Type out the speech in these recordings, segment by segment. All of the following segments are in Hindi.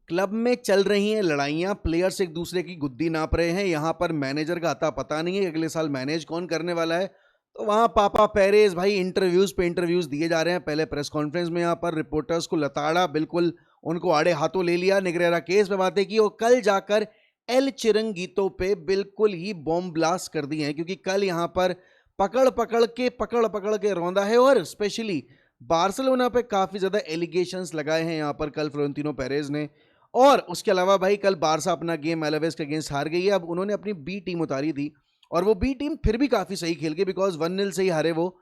क्लब में चल रही हैं लड़ाइयां, प्लेयर्स एक दूसरे की गुद्दी नाप रहे हैं, यहां पर मैनेजर का आता पता नहीं है अगले साल मैनेज कौन करने वाला है। तो वहां पापा पेरेज भाई इंटरव्यूज पे इंटरव्यूज दिए जा रहे हैं। पहले प्रेस कॉन्फ्रेंस में यहां पर रिपोर्टर्स को लताड़ा, बिल्कुल उनको आड़े हाथों ले लिया, निग्रेरा केस पे बातें की और कल जाकर एल चिरंगीतो पे बिल्कुल ही बॉम्ब ब्लास्ट कर दिए हैं, क्योंकि कल यहां पर पकड़ पकड़ के रौंदा है और स्पेशली बार्सिलोना पे काफी ज्यादा एलिगेशंस लगाए हैं यहां पर कल फ्लोरेंटिनो पेरेज ने। और उसके अलावा भाई कल बारसा अपना गेम एलावेस के अगेंस्ट हार गई है। अब उन्होंने अपनी बी टीम उतारी थी और वो बी टीम फिर भी काफी सही खेल गई, बिकॉज 1-0 से ही हारे वो।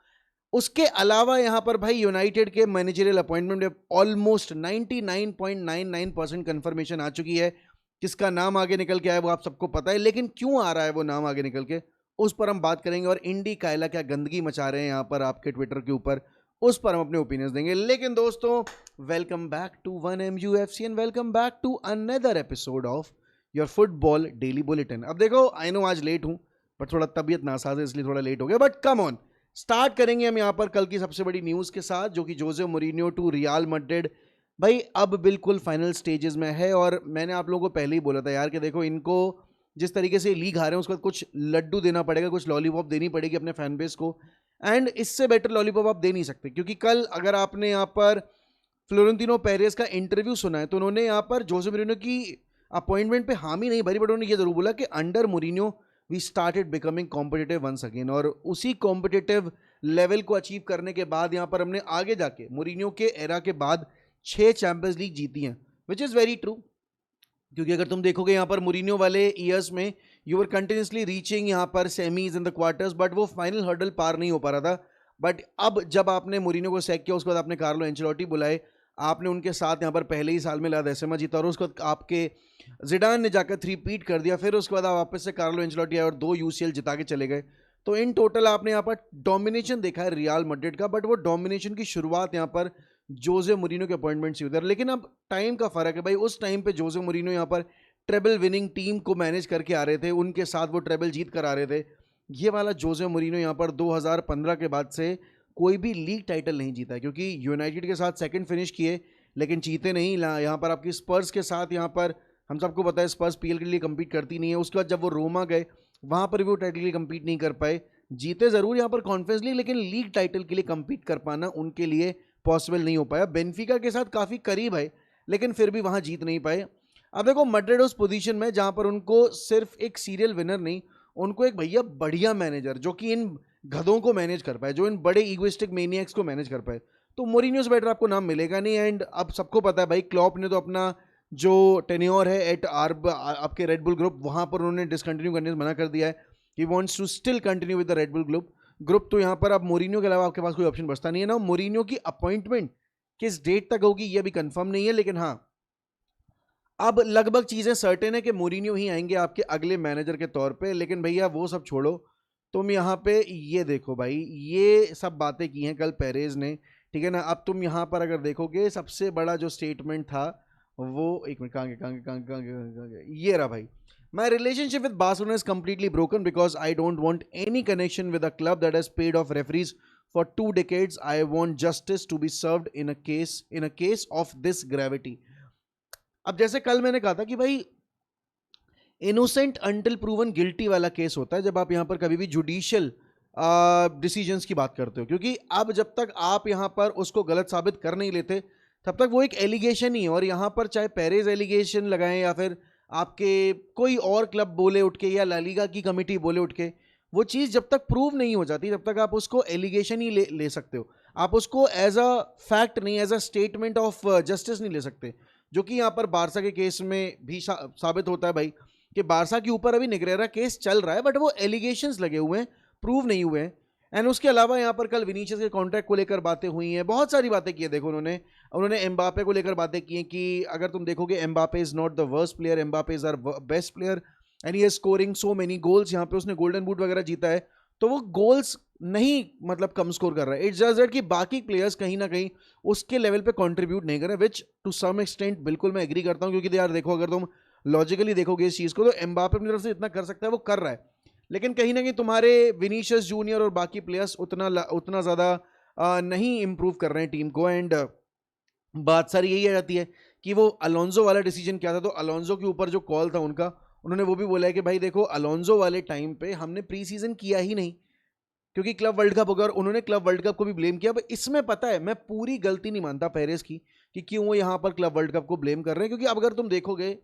उसके अलावा यहां पर भाई यूनाइटेड के मैनेजरियल अपॉइंटमेंट में ऑलमोस्ट 99.99% कंफर्मेशन आ चुकी है। किसका नाम आगे निकल के आया वो आप सबको पता है, लेकिन क्यों आ रहा है वो नाम आगे निकल के, उस पर हम बात करेंगे। और इंडी कायला क्या गंदगी मचा रहे हैं यहां पर आपके ट्विटर के ऊपर, उस पर हम अपने ओपिनियंस देंगे। लेकिन दोस्तों, welcome back to 1MUFC and welcome back to another episode of your football daily bulletin. अब देखो, आई नो आज लेट हूं, पर थोड़ा तबीयत नासाज है इसलिए थोड़ा लेट हो गया, बट कम ऑन, स्टार्ट करेंगे हम यहाँ पर कल की सबसे बड़ी न्यूज़ के साथ, जो कि जोसे मोरिनियो टू रियल मैड्रिड भाई अब बिल्कुल फाइनल स्टेजेस में है। और मैंने आप लोगों को पहले ही बोला था यार कि देखो, इनको जिस तरीके से लीग हारे हैं उसके बाद कुछ लड्डू देना पड़ेगा, कुछ लॉलीपॉप देनी पड़ेगी अपने फैन बेस को, एंड इससे बेटर लॉलीपॉप आप दे नहीं सकते। क्योंकि कल अगर आपने यहाँ पर फ्लोरेंटिनो पेरेज का इंटरव्यू सुना है तो उन्होंने यहाँ पर जोसे मोरिनियो की अपॉइंटमेंट पे हामी नहीं भरी, बट उन्होंने ये जरूर बोला कि under Mourinho we started becoming competitive once again. और उसी कॉम्पिटिटिव लेवल को अचीव करने के बाद यहाँ पर हमने आगे जाके मोरिनियो के एरा के बाद 6 चैंपियंस लीग जीती हैं, विच इज़ वेरी ट्रू। क्योंकि अगर तुम देखोगे यहाँ पर मोरिनियो वाले ईयर्स में यू वर कंटिन्यूसली रीचिंग यहाँ पर semis in the quarters, but वो फाइनल हर्डल पार नहीं हो पा रहा था। बट अब जब आपने मोरिनियो को सैक किया, उसके बाद आपने कार्लो एंचेलोटी बुलाए, आपने उनके साथ यहाँ पर पहले ही साल में ला देसेमा जीता, और उसके बाद आपके जिडान ने जाकर 3 पीट कर दिया, फिर उसके बाद आप वापस से कार्लो एंचेलोटी आए और 2 UCL जिता के चले गए। तो इन टोटल आपने यहाँ पर डोमिनेशन देखा है रियल मैड्रिड का, बट वो डोमिनेशन की शुरुआत यहाँ पर जोसे मोरिनियो के अपॉइंटमेंट से उधर। लेकिन अब टाइम का फर्क है भाई, उस टाइम पे जोसे मोरिनियो यहाँ पर ट्रेबल विनिंग टीम को मैनेज करके आ रहे थे, उनके साथ वो ट्रेबल जीत कर आ रहे थे। ये वाला जोसे मोरिनियो यहाँ पर 2015 के बाद से कोई भी लीग टाइटल नहीं जीता, क्योंकि यूनाइटेड के साथ सेकंड फिनिश किए लेकिन जीते नहीं। यहाँ पर आपकी स्पर्स के साथ, यहाँ पर हम सबको पता है स्पर्स PL के लिए कम्पीट करती नहीं है। उसके बाद जब वो रोमा गए वहाँ पर भी वो टाइटल के लिए कम्पीट नहीं कर पाए, जीते ज़रूर यहाँ पर कॉन्फ्रेंस लीग, लेकिन लीग टाइटल के लिए कम्पीट कर पाना उनके लिए पॉसिबल नहीं हो पाया। बेनफिका के साथ काफ़ी करीब है लेकिन फिर भी वहाँ जीत नहीं पाए। अब देखो, मैड्रिड उस पोजीशन में जहाँ पर उनको सिर्फ एक सीरियल विनर नहीं, उनको एक भैया बढ़िया मैनेजर जो कि इन गधों को मैनेज कर पाए, जो इन बड़े ईगोइस्टिक मेनियक्स को मैनेज कर पाए, तो मोरिनियो से बेटर आपको नाम मिलेगा नहीं। एंड अब सबको पता है भाई, क्लॉप ने तो अपना जो टेन्योर है एट आपके रेड बुल ग्रुप, वहाँ पर उन्होंने डिसकंटिन्यू करने से मना कर दिया है। He wants to still continue with the Red Bull group. तो यहाँ पर अब मोरिनियो के अलावा आपके पास कोई ऑप्शन बचता नहीं है ना। मोरिनियो की अपॉइंटमेंट किस डेट तक होगी ये भी कंफर्म नहीं है, लेकिन हाँ, अब लगभग चीजें सर्टेन है कि मोरिनियो ही आएंगे आपके अगले मैनेजर के तौर पे। लेकिन भैया वो सब छोड़ो, तुम यहाँ पे ये देखो भाई, ये सब बातें की हैं कल पेरेज ने, ठीक है ना। अब तुम यहाँ पर अगर देखोगे, सबसे बड़ा जो स्टेटमेंट था वो, एक मिनट, कहाँ ये रहा भाई, My relationship with Barcelona is completely broken because I don't want any connection with a club that has paid off referees for 2 decades. I want justice to be served in a case of this gravity. अब जैसे कल मैंने कहा था कि भाई इनोसेंट अंटिल प्रूवन गिल्टी वाला केस होता है जब आप यहाँ पर कभी भी जुडिशियल डिसीजंस की बात करते हो, क्योंकि अब जब तक आप यहाँ पर उसको गलत साबित कर नहीं लेते तब तक वो एक एलिगेशन ही है। और यहाँ पर चाहे पेरेज एलिगेशन लगाएं या फिर आपके कोई और क्लब बोले उठ के या ला लीगा की कमेटी बोले उठ के, वो चीज़ जब तक प्रूव नहीं हो जाती तब तक आप उसको एलिगेशन ही ले सकते हो। आप उसको एज अ फैक्ट नहीं, as a statement of justice नहीं ले सकते, जो कि यहाँ पर बारसा के केस में भी साबित होता है भाई कि बारसा के ऊपर अभी निग्रेरा केस चल रहा है, बट वो एलिगेशंस लगे हुए हैं, प्रूव नहीं हुए हैं। एंड उसके अलावा यहाँ पर कल विनीशियस के कॉन्ट्रैक्ट को लेकर बातें हुई हैं, बहुत सारी बातें की है। देखो, उन्होंने एम्बापे को लेकर बातें की हैं कि अगर तुम देखोगे Mbappe is not the worst player, Mbappe is our best player and he is scoring so many goals. यहाँ पे उसने गोल्डन बूट वगैरह जीता है, तो वो गोल्स नहीं मतलब कम स्कोर कर रहा है। इट्स जस्ट दैट कि बाकी प्लेयर्स कहीं ना कहीं उसके लेवल पे कंट्रीब्यूट नहीं कर रहे, विच टू सम एक्सटेंट बिल्कुल मैं एग्री करता हूँ। क्योंकि यार देखो, अगर तुम लॉजिकली देखोगे इस चीज़ को, तो एम्बापे अपनी तरफ से इतना कर सकता है, वो कर रहा है, लेकिन कहीं ना कहीं तुम्हारे विनीशियस जूनियर और बाकी प्लेयर्स उतना ज़्यादा नहीं इंप्रूव कर रहे हैं टीम को। एंड बात सारी यही आ जाती है कि वो अलोंजो वाला डिसीजन क्या था, तो अलोंजो के ऊपर जो कॉल था उनका, उन्होंने वो भी बोला है कि भाई देखो अलोंजो वाले टाइम पे हमने प्री सीजन किया ही नहीं क्योंकि क्लब वर्ल्ड कप होगा, और उन्होंने क्लब वर्ल्ड कप को भी ब्लेम किया। अब इसमें पता है मैं पूरी गलती नहीं मानता पेरेस की कि क्यों वो यहाँ पर क्लब वर्ल्ड कप को ब्लेम कर रहे हैं, क्योंकि अब अगर तुम देखोगे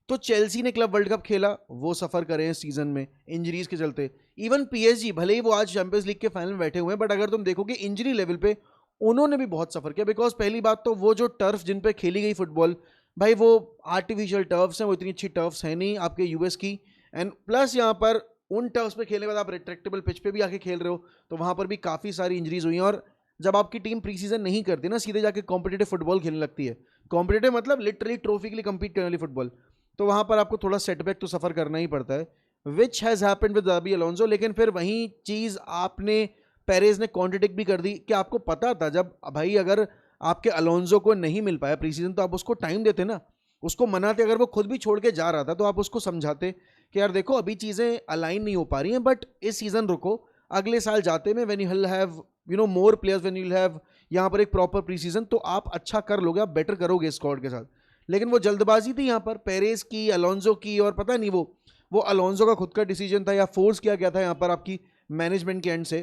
तो चेल्सी ने क्लब वर्ल्ड कप खेला, वो सफर करे हैं सीजन में इंजरीज के चलते। इवन पीएसजी भले ही वो आज चैंपियंस लीग के फाइनल में बैठे हुए हैं, बट अगर तुम देखोगे इंजरी लेवल पे उन्होंने भी बहुत सफर किया। बिकॉज पहली बात तो वो जो टर्फ जिन पे खेली गई फुटबॉल, भाई वो आर्टिफिशियल टर्फ्स हैं, वो इतनी अच्छी टर्फ्स हैं नहीं आपके यूएस की। एंड प्लस यहाँ पर उन टर्फ्स पे खेलने के बाद आप रिट्रैक्टेबल पिच पे भी आके खेल रहे हो, तो वहां पर भी काफी सारी इंजरीज हुई हैं। और जब आपकी टीम प्री सीजन नहीं करती ना, सीधे जाके कॉम्पिटेटिव फुटबॉल खेलने लगती है, कॉम्पिटेटिव मतलब लिटरली ट्रॉफी के लिए कंपीट करने वाली फुटबॉल, तो वहां पर आपको थोड़ा सेटबैक तो सफर करना ही पड़ता है, which has happened with Xabi Alonso. लेकिन फिर वही चीज आपने पेरेज ने कॉन्ट्रडिक्ट भी कर दी कि आपको पता था जब भाई अगर आपके अलोंसो को नहीं मिल पाया प्री सीजन, तो आप उसको टाइम देते ना, उसको मनाते। अगर वो खुद भी छोड़ के जा रहा था तो आप उसको समझाते कि यार देखो अभी चीजें अलाइन नहीं हो पा रही हैं, बट इस सीजन रुको, अगले साल जाते में when you will have more players, when you will have यहाँ पर एक प्रॉपर प्री सीजन, तो आप अच्छा कर लोगे, आप बेटर करोगे स्क्वाड के साथ। लेकिन वो जल्दबाजी थी यहाँ पर पेरेज की, अलोंसो की, और पता नहीं वो अलोंसो का खुद का डिसीजन था या फोर्स किया गया था यहाँ पर आपकी मैनेजमेंट के एंड से।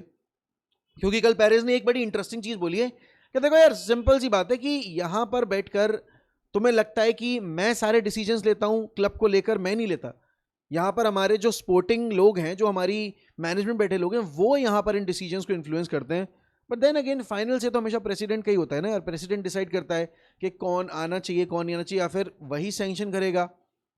क्योंकि कल पेरेज ने एक बड़ी इंटरेस्टिंग चीज बोली है कि देखो यार सिंपल सी बात है कि यहाँ पर बैठकर तुम्हें लगता है कि मैं सारे डिसीजंस लेता हूँ क्लब को लेकर, मैं नहीं लेता। यहाँ पर हमारे जो स्पोर्टिंग लोग हैं, जो हमारी मैनेजमेंट बैठे लोग हैं, वो यहाँ पर इन डिसीजंस को इन्फ्लुएंस करते हैं। बट देन अगेन फाइनल से तो हमेशा प्रेसिडेंट का ही होता है ना यार, प्रेसिडेंट डिसाइड करता है कि कौन आना चाहिए कौन नहीं आना चाहिए, या फिर वही सैंक्शन करेगा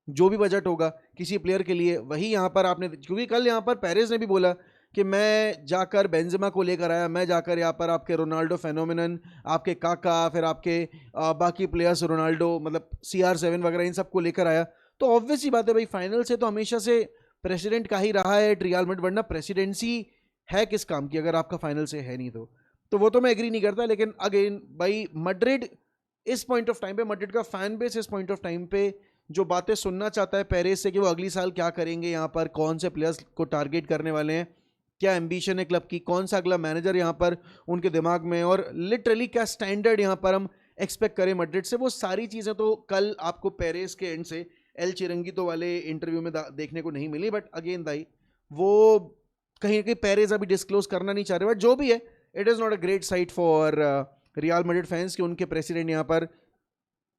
जो भी बजट होगा किसी प्लेयर के लिए। वही यहाँ पर आपने, क्योंकि कल यहाँ पर पेरेज ने भी बोला कि मैं जाकर बेंजेमा को लेकर आया, मैं जाकर यहाँ पर आपके रोनाल्डो फेनोमेनन, आपके काका, फिर आपके बाकी प्लेयर्स रोनाल्डो मतलब CR7 वगैरह इन सबको लेकर आया। तो ऑब्वियस ही बात है भाई, फाइनल से तो हमेशा से प्रेसिडेंट का ही रहा है रियल मैड्रिड, वरना प्रेसिडेंसी है किस काम की अगर आपका फाइनल से है नहीं तो वो तो मैं एग्री नहीं करता। लेकिन अगेन भाई मैड्रिड इस पॉइंट ऑफ टाइम पे, मैड्रिड का फैन बेस इस पॉइंट ऑफ टाइम पे जो बातें सुनना चाहता है पेरेज से कि वो अगली साल क्या करेंगे, यहाँ पर कौन से प्लेयर्स को टारगेट करने वाले हैं, क्या एम्बिशन है क्लब की, कौन सा अगला मैनेजर यहाँ पर उनके दिमाग में, और लिटरली क्या स्टैंडर्ड यहाँ पर हम एक्सपेक्ट करें मैड्रिड से, वो सारी चीज़ें तो कल आपको पेरेज के एंड से एल चिरंगीतो वाले इंटरव्यू में देखने को नहीं मिली। बट अगेन दाई वो कहीं ना कहीं पेरेज अभी डिस्क्लोज करना नहीं चाह रहे, बट जो भी है it is not a great site for real Madrid fans कि उनके प्रेसिडेंट यहाँ पर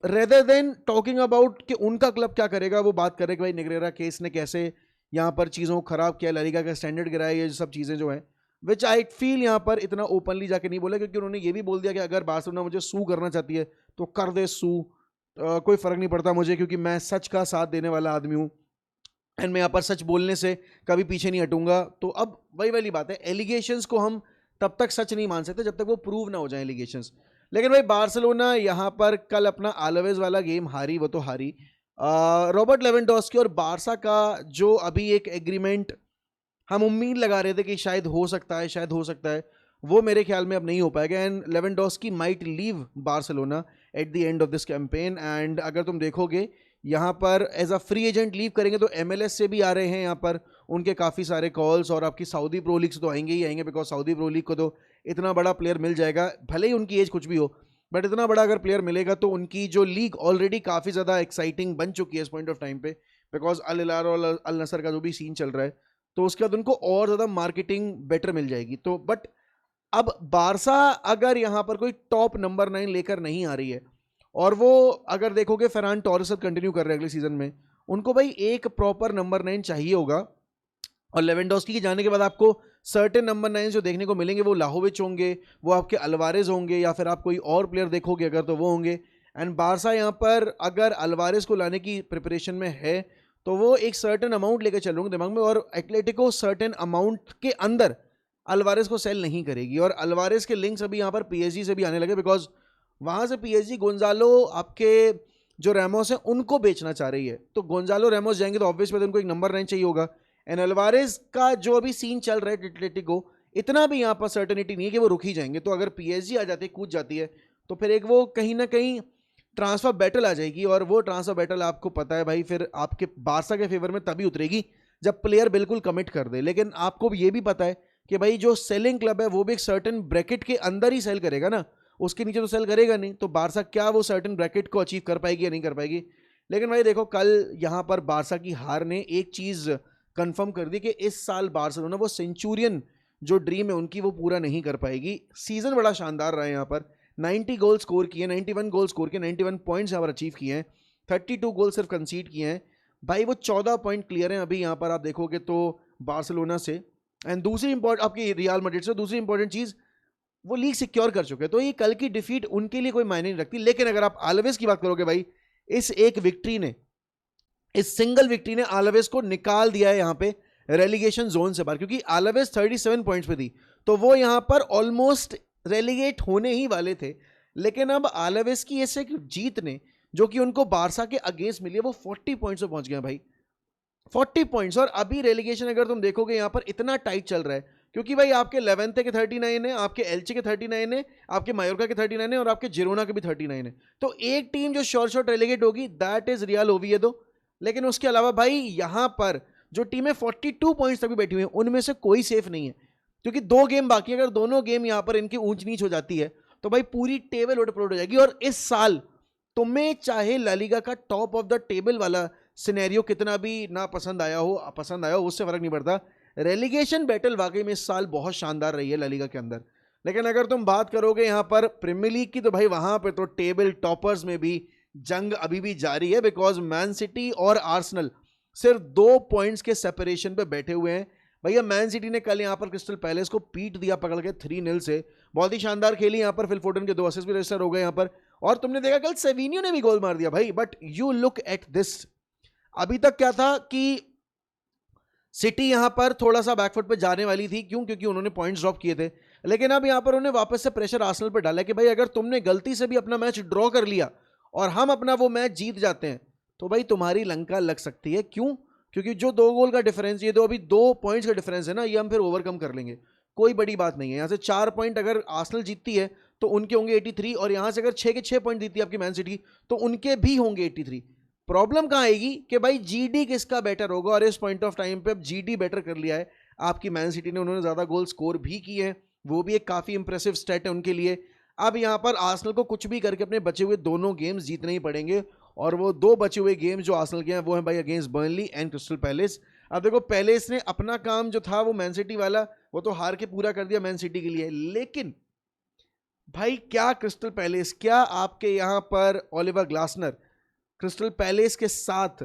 रेदर देन टॉकिंग अबाउट कि उनका क्लब क्या करेगा, वो बात करे कि भाई निग्रेरा केस ने कैसे यहाँ पर चीज़ों को खराब किया, ला लीगा का स्टैंडर्ड गिराया, ये सब चीज़ें जो हैं, विच आई फील यहाँ पर इतना ओपनली जाके नहीं बोला, क्योंकि उन्होंने ये भी बोल दिया कि अगर बार्सिलोना मुझे सू करना चाहती है तो कर दे सू, कोई फ़र्क नहीं पड़ता मुझे, क्योंकि मैं सच का साथ देने वाला आदमी हूँ एंड मैं यहाँ पर सच बोलने से कभी पीछे नहीं हटूंगा। तो अब वही वाली बात है, एलिगेशंस को हम तब तक सच नहीं मान सकते जब तक वो प्रूव ना हो जाए एलिगेशंस। लेकिन भाई बार्सिलोना यहाँ पर कल अपना आलवेज वाला गेम हारी, वो तो हारी। रॉबर्ट लेवेंडोस्की और बारसा का जो अभी एक एग्रीमेंट हम उम्मीद लगा रहे थे कि शायद हो सकता है, शायद हो सकता है, वो मेरे ख्याल में अब नहीं हो पाएगा। And Lewandowski might leave Barcelona at the end of this campaign. And अगर तुम देखोगे यहाँ पर as a free agent leave करेंगे तो MLS से भी आ रहे हैं यहाँ पर उनके काफ़ी सारे कॉल्स, और आपकी सऊदी प्रो लीग से तो आएंगे ही आएंगे, बिकॉज सऊदी प्रो लीग को तो इतना बड़ा प्लेयर मिल जाएगा, भले ही उनकी एज कुछ भी हो, बट इतना बड़ा अगर प्लेयर मिलेगा तो उनकी जो लीग ऑलरेडी काफ़ी ज़्यादा एक्साइटिंग बन चुकी है इस पॉइंट ऑफ टाइम पे, बिकॉज अल हिलाल और अल नसर का जो भी सीन चल रहा है, तो उसके बाद उनको और ज़्यादा मार्केटिंग बेटर मिल जाएगी। तो बट अब बारसा अगर यहाँ पर कोई टॉप नंबर 9 लेकर नहीं आ रही है, और वो अगर देखोगे फरहान टोरेस कंटिन्यू कर रहे हैं अगले सीजन में, उनको भाई एक प्रॉपर नंबर 9 चाहिए होगा। और लेवेंडोस्की के जाने के बाद आपको सर्टेन नंबर 9 जो देखने को मिलेंगे वो लाहोविच होंगे, वो आपके अल्वारेज होंगे, या फिर आप कोई और प्लेयर देखोगे अगर तो वो होंगे। एंड बारसा यहाँ पर अगर अल्वारेज को लाने की प्रिपरेशन में है तो वो एक सर्टेन अमाउंट लेकर चल रहे होंगे दिमाग में, और एटलेटिको सर्टेन अमाउंट के अंदर अल्वारेज को सेल नहीं करेगी। और अल्वारेज के लिंक्स अभी यहाँ पर PSG से भी आने लगे, बिकॉज वहाँ से PSG गोंजालो आपके जो रैमोस हैं उनको बेचना चाह रही है, तो गोंजालो रैमोस जाएंगे तो ऑब्वियस बात है उनको एक नंबर 9 चाहिए होगा। एंड अल्वारेज का जो अभी सीन चल रहा है एटलेटिको, इतना भी यहाँ पर सर्टेनिटी नहीं है कि वो रुक ही जाएंगे, तो अगर PSG आ जाती है, कूद जाती है, तो फिर एक वो कहीं ना कहीं ट्रांसफर बैटल आ जाएगी। और वो ट्रांसफर बैटल आपको पता है भाई फिर आपके बारसा के फेवर में तभी उतरेगी जब प्लेयर बिल्कुल कमिट कर दे। लेकिन आपको ये भी पता है कि भाई जो सेलिंग क्लब है वो भी एक सर्टेन ब्रैकेट के अंदर ही सेल करेगा ना, उसके नीचे तो सेल करेगा नहीं, तो बारसा क्या वो सर्टेन ब्रैकेट को अचीव कर पाएगी या नहीं कर पाएगी। लेकिन भाई देखो कल यहाँ पर बारसा की हार ने एक चीज कंफर्म कर दी कि इस साल बार्सिलोना वो सेंचुरियन जो ड्रीम है उनकी वो पूरा नहीं कर पाएगी। सीजन बड़ा शानदार रहा है यहाँ पर, 90 गोल स्कोर किए, 91 गोल स्कोर किए, 91 पॉइंट्स यहाँ पर अचीव किए हैं, 32 गोल सिर्फ कंसीड किए हैं भाई। वो 14 पॉइंट क्लियर हैं अभी यहाँ पर आप देखोगे तो बार्सिलोना से, एंड दूसरी इंपॉर्टेंट आपकी रियल मैड्रिड से, दूसरी इंपॉर्टेंट चीज वो लीग सिक्योर कर चुके हैं। तो ये कल की डिफीट उनके लिए कोई मायने नहीं रखती। लेकिन अगर आप आलवेज की बात करोगे भाई, इस एक विक्ट्री ने, इस सिंगल विक्ट्री ने आलवेज को निकाल दिया है यहाँ पे रेलीगेशन जोन से बाहर, क्योंकि आलवेज 37 पॉइंट्स पे थी, तो वो यहाँ पर ऑलमोस्ट रेलीगेट होने ही वाले थे। लेकिन अब आलवेज की ऐसे जीत ने, जो कि उनको बारसा के अगेंस्ट मिली है, वो 40 पॉइंट्स पे पहुंच गए भाई, 40 पॉइंट्स। और अभी रेलीगेशन अगर तुम देखोगे यहाँ पर इतना टाइट चल रहा है, क्योंकि भाई आपके लेवेंथे के 39 है, आपके एल्चे के 39 है, आपके मायोर्का के 39 है, और आपके जिरोना के भी 39 है। तो एक टीम जो शॉर्ट शॉर्ट रेलीगेट होगी दैट इज रियल ओविएडो। लेकिन उसके अलावा भाई यहाँ पर जो टीमें 42 पॉइंट्स तक भी बैठी हुई हैं उनमें से कोई सेफ नहीं है, क्योंकि 2 गेम बाकी, अगर दोनों गेम यहाँ पर इनकी ऊंच नीच हो जाती है तो भाई पूरी टेबल उलट-पलट हो जाएगी। और इस साल तुम्हें चाहे ला लीगा का टॉप ऑफ द टेबल वाला सिनेरियो कितना भी ना पसंद आया हो, उससे फर्क नहीं पड़ता। रेलीगेशन बैटल वाकई में इस साल बहुत शानदार रही है ला लीगा के अंदर। लेकिन अगर तुम बात करोगे यहाँ पर प्रीमियर लीग की, तो भाई वहां पर तो टेबल टॉपर्स में भी जंग अभी भी जारी है, बिकॉज मैन सिटी और आर्सेनल सिर्फ 2 पॉइंट्स के सेपरेशन पे बैठे हुए हैं। भैया मैन सिटी ने कल यहाँ पर क्रिस्टल पैलेस को पीट दिया पकड़ के 3-0 से, बहुत ही शानदार खेली यहाँ पर। फिल फोर्टन के 2 असिस्ट भी रजिस्टर हो गए यहाँ पर, और तुमने देखा कल सेविनियो ने भी गोल मार दिया भाई। But you look at this, अभी तक क्या था कि सिटी यहां पर थोड़ा सा बैकफुट पे जाने वाली थी, क्यों? क्योंकि उन्होंने पॉइंट्स ड्रॉप किए थे। लेकिन अब यहां पर उन्हें वापस से प्रेशर आर्सेनल पे डाला कि भाई अगर तुमने गलती से भी अपना मैच ड्रॉ कर लिया और हम अपना वो मैच जीत जाते हैं तो भाई तुम्हारी लंका लग सकती है। क्यों? क्योंकि जो 2 गोल का डिफरेंस, ये तो अभी 2 पॉइंट्स का डिफरेंस है ना, ये हम फिर ओवरकम कर लेंगे, कोई बड़ी बात नहीं है। यहां से 4 पॉइंट अगर आर्सेनल जीतती है तो उनके होंगे 83, और यहां से अगर 6 के 6 पॉइंट जीतती है आपकी मैन सिटी तो उनके भी होंगे 83। प्रॉब्लम कहां आएगी कि भाई जीडी किसका बेटर होगा, और इस पॉइंट ऑफ टाइम पे अब जीडी बेटर कर लिया है आपकी मैन सिटी ने, उन्होंने ज्यादा गोल स्कोर भी किए हैं, वो भी एक काफी इंप्रेसिव स्टैट है उनके लिए। अब यहां पर आर्सेनल को कुछ भी करके अपने बचे हुए दोनों गेम्स जीतने ही पड़ेंगे, और वो 2 बचे हुए गेम्स जो आर्सेनल के हैं वो है भाई against Burnley and Crystal Palace. अब देखो पैलेस ने अपना काम जो था वो मैन सिटी वाला वो तो हार के पूरा कर दिया मैन सिटी के लिए, लेकिन भाई क्या क्रिस्टल पैलेस, क्या आपके यहां पर ओलिवर ग्लासनर क्रिस्टल पैलेस के साथ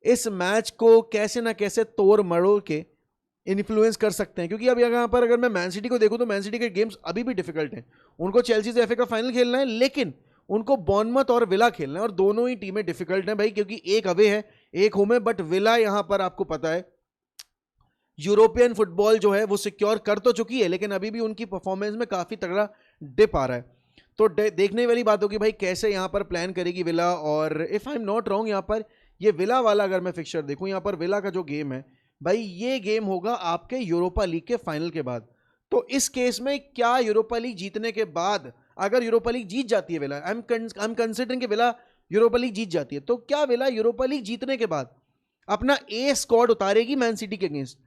इस मैच को कैसे ना कैसे तोड़ मरोड़ के इन्फ्लुएंस कर सकते हैं? क्योंकि अब यहाँ पर अगर मैं मैन सिटी को देखूं तो मैन सिटी के गेम्स अभी भी डिफिकल्ट हैं। उनको चेल्सी से एफए का फाइनल खेलना है, लेकिन उनको बॉर्नमथ और विला खेलना है, और दोनों ही टीमें डिफिकल्ट हैं भाई, क्योंकि एक अवे है एक होम है। बट विला यहां पर आपको पता है यूरोपियन फुटबॉल जो है वो सिक्योर कर तो चुकी है, लेकिन अभी भी उनकी परफॉर्मेंस में काफी तगड़ा डिप आ रहा है। तो देखने वाली बात होगी भाई कैसे यहाँ पर प्लान करेगी विला। और if I am not wrong यहाँ पर ये विला वाला अगर मैं फिक्चर देखूं, यहाँ पर विला का जो गेम है भाई, ये गेम होगा आपके यूरोपा लीग के फाइनल के बाद। तो इस केस में क्या यूरोपा लीग जीतने के बाद, अगर यूरोपा लीग जीत जाती है विला, आई एम कंसिडरिंग कि विला यूरोपा लीग जीत जाती है, तो क्या विला यूरोपा लीग जीतने के बाद अपना ए स्क्वाड उतारेगी मैन सिटी के against?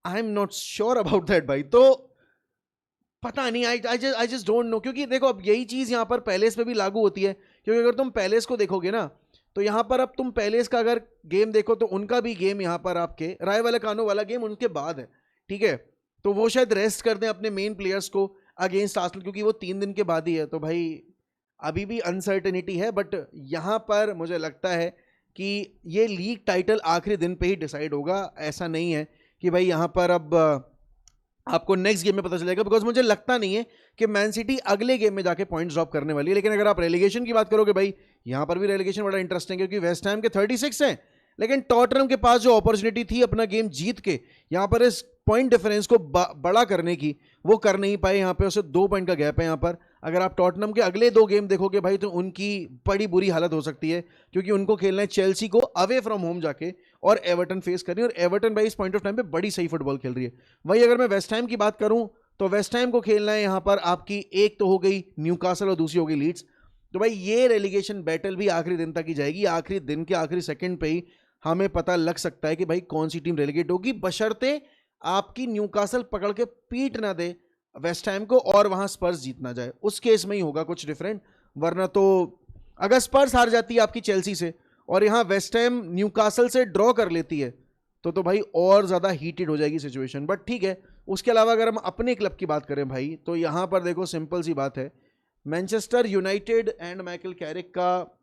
I am not sure about that भाई, तो पता नहीं, आई जस्ट डोंट नो। क्योंकि देखो अब यही चीज यहां पर पैलेस पे भी लागू होती है, क्योंकि अगर तुम पैलेस को देखोगे ना तो यहां पर अब तुम पैलेस का अगर गेम देखो तो उनका भी गेम यहां पर आपके राय वाला कानो वाला गेम उनके बाद है, ठीक है? तो वो शायद रेस्ट कर दें अपने मेन प्लेयर्स को अगेंस्ट आर्सेनल, क्योंकि वो 3 दिन के बाद ही है। तो भाई अभी भी अनसर्टेनिटी है, बट यहां पर मुझे लगता है कि ये लीग टाइटल आखिरी दिन पे ही डिसाइड होगा। ऐसा नहीं है कि भाई यहां पर अब आपको नेक्स्ट गेम में पता चलेगा, बिकॉज मुझे लगता नहीं है कि मैन सिटी अगले गेम में जाके पॉइंट्स ड्रॉप करने वाली है। लेकिन अगर आप रेलीगेशन की बात करोगे भाई, यहां पर भी रेलीगेशन बड़ा इंटरेस्टिंग है, क्योंकि वेस्ट हैम के 36 हैं, लेकिन टॉटनहम के पास जो अपॉर्चुनिटी थी अपना गेम जीत के यहां पर इस पॉइंट डिफरेंस को बड़ा करने की, वो कर नहीं पाए। यहां पे उसे 2 पॉइंट का गैप है यहां पर। अगर आप टॉटनहम के अगले 2 गेम देखोगे भाई तो उनकी बड़ी बुरी हालत हो सकती है, क्योंकि उनको खेलना है चेल्सी को अवे फ्रॉम होम जाके, और एवर्टन फेस करनी है। और एवर्टन भाई इस पॉइंट ऑफ टाइम पे बड़ी सही फुटबॉल खेल रही है। वही अगर मैं वेस्ट हैम की बात करूं तो वेस्ट हैम को खेलना है यहां पर आपकी, एक तो हो गई न्यूकासल और दूसरी हो गई लीड्स। तो भाई ये रेलीगेशन बैटल भी आखिरी दिन तक ही जाएगी, आखिरी दिन के आखिरी सेकंड पे ही हमें पता लग सकता है कि भाई कौन सी टीम रेलीगेट होगी, बशर्ते आपकी न्यूकासल पकड़ के पीट ना दे वेस्ट हैम को और वहां स्पर्स जीतना जाए, उस केस में ही होगा कुछ डिफरेंट। वरना तो अगर स्पर्स हार जाती है आपकी चेल्सी से और यहाँ वेस्ट हैम न्यूकासल से ड्रॉ कर लेती है तो भाई और ज्यादा हीटेड हो जाएगी सिचुएशन। बट ठीक है, उसके अलावा अगर हम अपने क्लब की बात करें भाई, तो यहां पर देखो सिंपल सी बात है, Manchester United and Michael Carrick का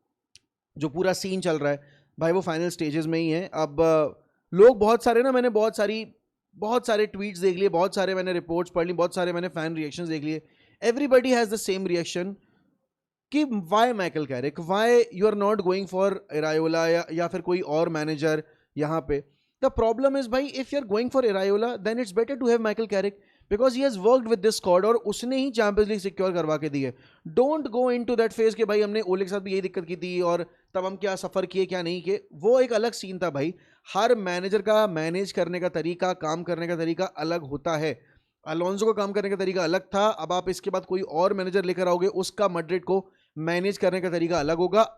जो पूरा सीन चल रहा है भाई वो फाइनल स्टेजेस में ही है। अब लोग बहुत सारे ना, मैंने बहुत सारे ट्वीट्स देख लिए, बहुत सारे मैंने रिपोर्ट्स पढ़ ली, बहुत सारे मैंने फैन रिएक्शंस देख लिए। Everybody has the same reaction कि why Michael Carrick, why you are not going for Iraola या फिर कोई और मैनेजर यहाँ पे। द प्रॉब्लम इज भाई, if you are going for Iraola then it's better to have Michael Carrick because he has worked with this squad और उसने ही चैंपियंस लीग सिक्योर करवा के दी है। Don't go into that phase कि भाई हमने ओले के साथ भी यही दिक्कत की थी और तब हम क्या सफर किए क्या नहीं किए, वो एक अलग सीन था भाई। हर मैनेजर का मैनेज करने का तरीका, काम करने का तरीका अलग होता है। अलोंसो का काम करने का तरीका अलग था, अब आप इसके बाद कोई और मैनेजर लेकर आओगे, उसका मैड्रिड को मैनेज करने का तरीका अलग होगा।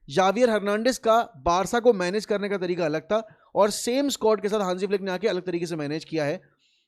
जावियर हर्नांडिस का बारसा को मैनेज करने का तरीका अलग था और सेम स्क्वाड के साथ हांसी फ्लिक ने आके अलग तरीके से मैनेज किया है।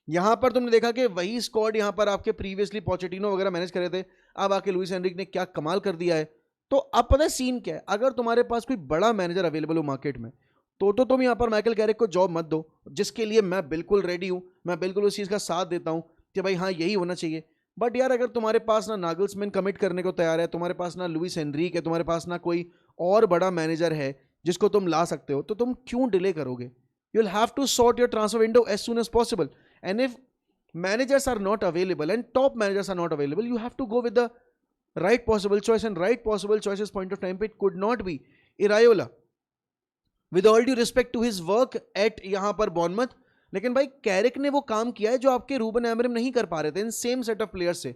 यहां पर तुमने देखा कि वही स्क्वाड यहां पर आपके प्रीवियसली पोचेटिनो वगैरह मैनेज कर रहे थे, अब आके लुइस एनरिक ने क्या कमाल कर दिया है। तो अब पता है सीन क्या है, अगर तुम्हारे पास कोई बड़ा मैनेजर अवेलेबल हो मार्केट में तो तुम यहां पर माइकल कैरिक को जॉब मत दो, जिसके लिए मैं बिल्कुल रेडी हूं, मैं बिल्कुल उस चीज का साथ देता हूं कि भाई हाँ यही होना चाहिए। बट यार अगर तुम्हारे पास ना नागल्समैन कमिट करने को तैयार है, तुम्हारे पास ना लुइस एनरिक है, तुम्हारे पास ना कोई और बड़ा मैनेजर है जिसको तुम ला सकते हो, तो तुम क्यों डिले करोगे? You will have to sort your transfer window as soon as possible and if managers are not available and top managers are not available, you have to go with the right possible choice, and right possible choices point of time it could not be Iraola with all due respect to his work at यहाँ पर बॉर्नमथ। लेकिन भाई कैरिक ने वो काम किया है जो आपके रूबन एमरिम नहीं कर पा रहे थे in same set of players से।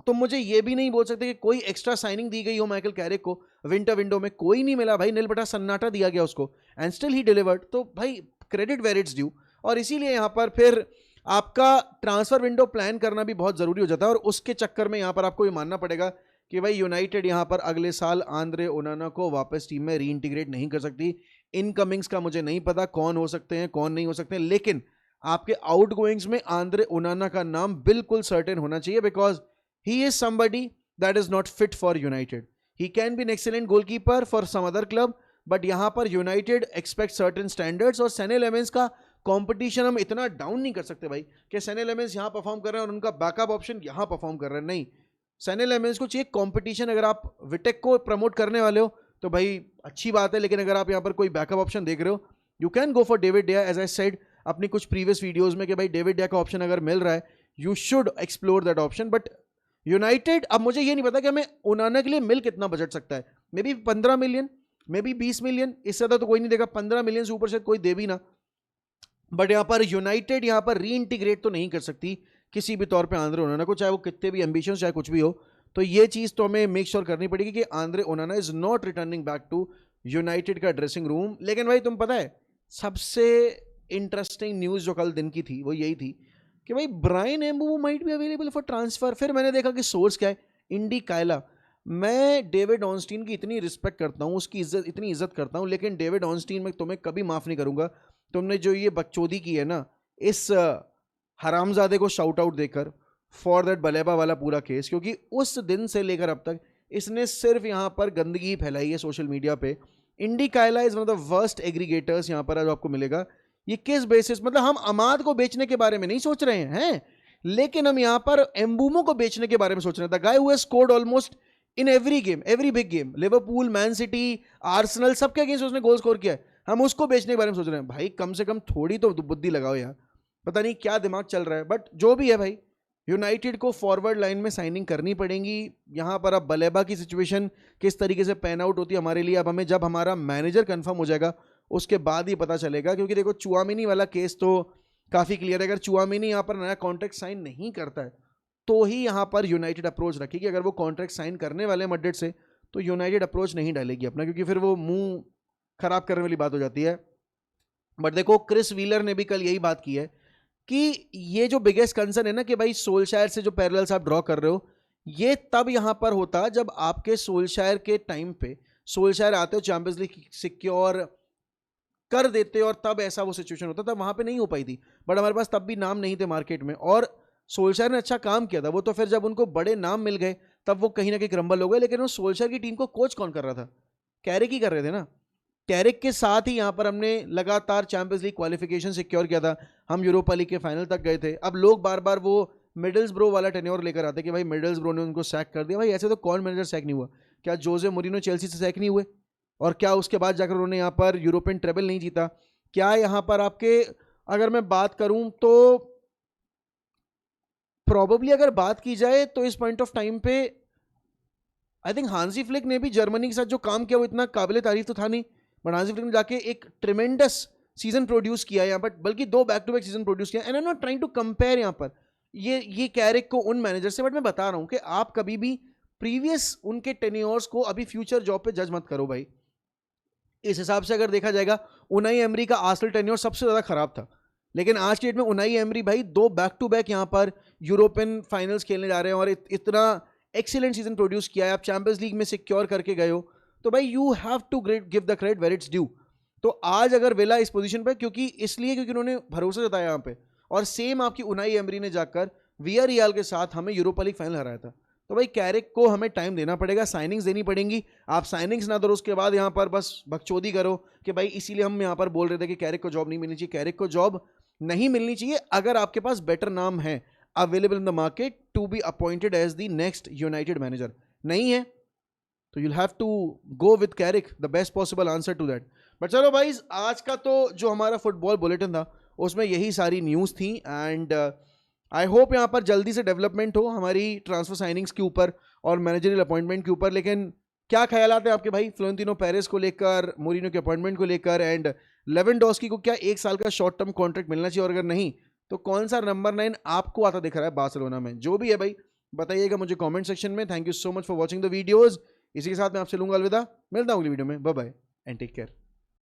तो मुझे ये भी नहीं बोल सकते कि कोई एक्स्ट्रा साइनिंग दी गई हो माइकल कैरिक को विंटर विंडो में, कोई नहीं मिला भाई, नील बटा सन्नाटा दिया गया उसको एंड स्टिल ही डिलीवर्ड। तो भाई क्रेडिट वेयर इट्स ड्यू, और इसीलिए यहाँ पर फिर आपका ट्रांसफर विंडो प्लान करना भी बहुत जरूरी हो जाता है। और उसके चक्कर में यहां पर आपको ये मानना पड़ेगा कि भाई यूनाइटेड यहां पर अगले साल आंद्रे ओनाना को वापस टीम में रीइंटीग्रेट नहीं कर सकती। इनकमिंग्स का मुझे नहीं पता कौन हो सकते हैं कौन नहीं हो सकते हैं, लेकिन आपके आउटगोइंग्स में आंद्रे ओनाना का नाम बिल्कुल सर्टेन होना चाहिए because he is somebody that is not fit for United. He can be an excellent goalkeeper for some other club, but यहां पर यूनाइटेड एक्सपेक्ट सर्टेन स्टैंडर्ड्स। और सेने लेमेंस का कंपटीशन हम इतना डाउन नहीं कर सकते भाई कि सेने लेमेंस यहां परफॉर्म कर रहे हैं और उनका बैकअप ऑप्शन यहां परफॉर्म कर रहे हैं, नहीं। सेने लेमेंस को चाहिए कंपटीशन। अगर आप विटेक को प्रमोट करने वाले हो तो भाई अच्छी बात है, लेकिन अगर आप यहां पर कोई बैकअप ऑप्शन देख रहे हो, you can go for David डेया एज आई सेड अपनी कुछ प्रीवियस वीडियोस में कि भाई डेविड डेया का ऑप्शन अगर मिल रहा है you should explore that option. But United, अब मुझे ये नहीं पता कि हमें ओनाना के लिए मिल कितना बजट सकता है, may be 15 million, may be 20 million, इससे ज्यादा तो कोई नहीं देगा। 15 मिलियन से ऊपर शायद कोई दे भी ना। बट यहां पर यूनाइटेड यहां पर रीइंटीग्रेट तो नहीं कर सकती किसी भी तौर पे आंद्रे ओनाना को, चाहे वो कितने भी एम्बिशन चाहे कुछ भी हो। तो ये चीज तो हमें मेक श्योर करनी पड़ेगी कि Andre Onana is not returning back to United का ड्रेसिंग रूम। लेकिन भाई तुम पता है सबसे इंटरेस्टिंग न्यूज जो कल दिन की थी वो यही थी कि भाई Bryan Mbeumo might be available for transfer. फिर मैंने देखा कि सोर्स क्या है, इंडी कायला। मैं डेविड ऑनस्टीन की इतनी रिस्पेक्ट करता हूँ, उसकी इतनी इज्जत करता हूँ, लेकिन डेविड ऑनस्टीन में तुम्हें कभी माफ नहीं करूंगा। तुमने जो ये बकचोदी की है ना इस हरामजादे को शाउट आउट देकर फॉर दैट बलेबा वाला पूरा केस, क्योंकि उस दिन से लेकर अब तक इसने सिर्फ यहाँ पर गंदगी फैलाई है सोशल मीडिया पे। Indykaila is one of the worst aggregators यहाँ पर जो आपको मिलेगा। ये किस बेसिस, मतलब हम अमाद को बेचने के बारे में नहीं सोच रहे हैं, लेकिन हम यहाँ पर एम्बूमो को बेचने के बारे में सोच रहे हैं। The guy who has scored almost in every game, every big game, Liverpool, man city, Arsenal, सबके अगेंस्ट उसने गोल स्कोर किया है। हम उसको बेचने के बारे में सोच रहे हैं। भाई कम से कम थोड़ी तो बुद्धि लगाओ यार, पता नहीं क्या दिमाग चल रहा है। बट जो भी है भाई, यूनाइटेड को फॉरवर्ड लाइन में साइनिंग करनी पड़ेगी। यहाँ पर अब बलेबा की सिचुएशन किस तरीके से पैन आउट होती है हमारे लिए, अब हमें जब हमारा मैनेजर कंफर्म हो जाएगा उसके बाद ही पता चलेगा। क्योंकि देखो चुआमिनी वाला केस तो काफ़ी क्लियर है, अगर चुआमिनी यहाँ पर नया कॉन्ट्रैक्ट साइन नहीं करता है तो ही यहाँ पर यूनाइटेड अप्रोच रखेगी। अगर वो कॉन्ट्रैक्ट साइन करने वाले मैड्रिड से तो यूनाइटेड अप्रोच नहीं डालेगी अपना, क्योंकि फिर वो मुंह खराब करने वाली बात हो जाती है। बट देखो क्रिस व्हीलर ने भी कल यही बात की है कि ये जो बिगेस्ट कंसर्न है ना कि भाई सोलशायर से जो पैरेलल्स आप ड्रॉ कर रहे हो, ये तब यहां पर होता जब आपके सोलशायर के टाइम पे सोलशायर आते हो चैंपियंस लीग सिक्योर कर देते और तब ऐसा वो सिचुएशन होता, तब वहां पे नहीं हो पाई थी। बट हमारे पास तब भी नाम नहीं थे मार्केट में, और सोल्शर ने अच्छा काम किया था, वो तो फिर जब उनको बड़े नाम मिल गए तब वो कहीं ना कहीं क्रम्बल हो गए, लेकिन वो सोल्शर की टीम को कोच कौन कर रहा था? कैरिक ही कर रहे थे ना। कैरिक के साथ ही यहाँ पर हमने लगातार चैंपियंस लीग क्वालिफिकेशन सिक्योर किया था, हम यूरोपा लीग के फाइनल तक गए थे। अब लोग बार बार वो मिडल्सब्रो वाला टेन्योर लेकर आते कि भाई मिडल्सब्रो ने उनको सैक कर दिया। भाई ऐसे तो कौन मैनेजर सैक नहीं हुआ? क्या जोजे मोरिनो चेल्सी से सैक नहीं हुए? और क्या उसके बाद जाकर उन्होंने यहाँ पर यूरोपियन ट्रेबल नहीं जीता? क्या यहाँ पर आपके, अगर मैं बात करूं तो प्रॉबेबली अगर बात की जाए तो इस पॉइंट ऑफ टाइम पे आई थिंक हांसी फ्लिक ने भी जर्मनी के साथ जो काम किया वो इतना काबिल तारीफ तो था नहीं, बट हांसी फ्लिक ने जाके एक ट्रिमेंडस सीजन प्रोड्यूस किया यहाँ पर, बल्कि 2 back to back season produce किया। And I am not trying to compare यहाँ पर ये कैरिक को उन मैनेजर से, बट मैं बता रहा हूँ कि आप कभी भी प्रीवियस उनके टेन्योर्स को अभी फ्यूचर जॉब पे जज मत करो भाई। इस हिसाब से अगर देखा जाएगा, उनाई एमरी का आर्सेनल टेन्योर सबसे ज्यादा खराब था, लेकिन आज की डेट में उनाई एमरी भाई 2 बैक टू बैक यहाँ पर यूरोपियन फाइनल्स खेलने जा रहे हैं और इतना एक्सीलेंट सीजन प्रोड्यूस किया है, आप चैंपियंस लीग में सिक्योर करके गए हो, तो भाई you have to give the credit where it's due. तो आज अगर विला इस पोजीशन पे, क्योंकि उन्होंने भरोसा जताया यहाँ पे, और सेम आपकी उनाई एमरी ने जाकर वियारियल के साथ हमें यूरोपा लीग फाइनल हराया था। तो भाई कैरिक को हमें टाइम देना पड़ेगा, साइनिंग्स देनी पड़ेंगी। आप साइनिंग्स ना दो उसके बाद यहाँ पर बस बकचोदी करो कि भाई इसीलिए हम यहाँ पर बोल रहे थे कि कैरिक को जॉब नहीं मिलनी चाहिए। कैरिक को जॉब नहीं मिलनी चाहिए अगर आपके पास बेटर नाम है available in the market to be appointed as the next United manager. नहीं है तो you'll have to go with Carrick, the best possible answer to that. But चलो भाई, आज का तो जो हमारा फुटबॉल बुलेटिन था उसमें यही सारी न्यूज़ थी, एंड आई होप यहाँ पर जल्दी से डेवलपमेंट हो हमारी ट्रांसफर साइनिंग्स के ऊपर और मैनेजरियल अपॉइंटमेंट के ऊपर। लेकिन क्या ख्यालात हैं आपके भाई फ्लोरेंटिनो पेरेज को लेकर, मोरिनो के अपॉइंटमेंट को लेकर, एंड लेवेंडोस्की को क्या 1 साल का शॉर्ट टर्म कॉन्ट्रैक्ट मिलना चाहिए, और अगर नहीं तो कौन सा नंबर 9 आपको आता दिख रहा है बार्सिलोना में? जो भी है भाई बताइएगा मुझे कमेंट सेक्शन में। Thank you so much for watching the videos. इसी के साथ मैं आपसे लूंगा अलविदा, मिलता हूँ अगली वीडियो में। Bye bye and take care.